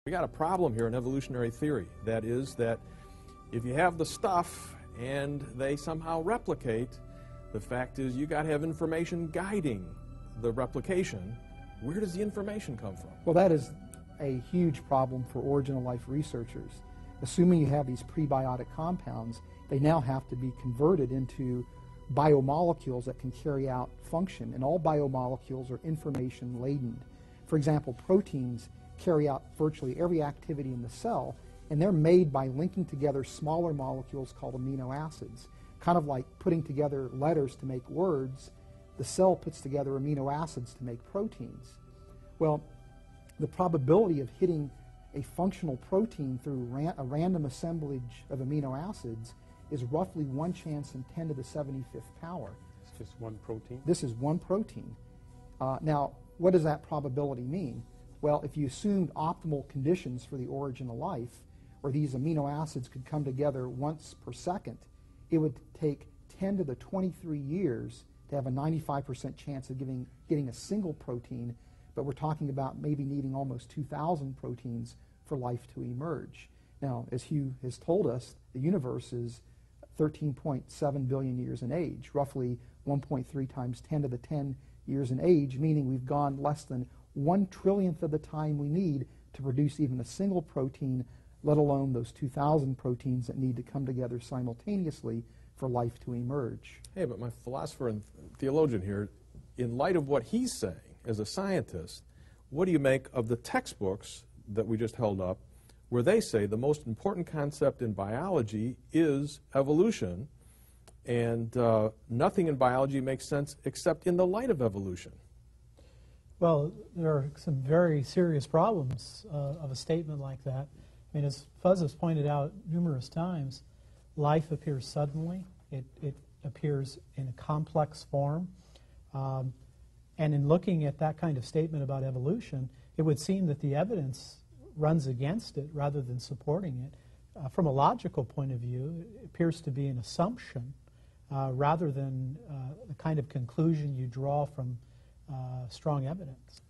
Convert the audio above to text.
We got a problem here in evolutionary theory. That is that if you have the stuff and they somehow replicate, the fact is you got to have information guiding the replication. Where does the information come from? Well, that is a huge problem for origin of life researchers. Assuming you have these prebiotic compounds, they now have to be converted into biomolecules that can carry out function, and all biomolecules are information laden. For example, proteins carry out virtually every activity in the cell, and they're made by linking together smaller molecules called amino acids. Kind of like putting together letters to make words, the cell puts together amino acids to make proteins. Well, the probability of hitting a functional protein through a random assemblage of amino acids is roughly 1 chance in 10 to the 75th power. It's just one protein? This is one protein. Now, what does that probability mean? Well, if you assumed optimal conditions for the origin of life, where these amino acids could come together once per second, it would take 10 to the 23 years to have a 95% chance of getting a single protein, but we're talking about maybe needing almost 2,000 proteins for life to emerge. Now, as Hugh has told us, the universe is 13.7 billion years in age, roughly 1.3 times 10 to the 10 years in age, meaning we've gone less than 1/trillionth of the time we need to produce even a single protein, let alone those 2,000 proteins that need to come together simultaneously for life to emerge. Hey, but my philosopher and theologian here, in light of what he's saying as a scientist, what do you make of the textbooks that we just held up, where they say the most important concept in biology is evolution, and nothing in biology makes sense except in the light of evolution? Well, there are some very serious problems of a statement like that. I mean, as Fuzz has pointed out numerous times, life appears suddenly. It appears in a complex form. And in looking at that kind of statement about evolution, it would seem that the evidence runs against it rather than supporting it. From a logical point of view, it appears to be an assumption rather than the kind of conclusion you draw from strong evidence.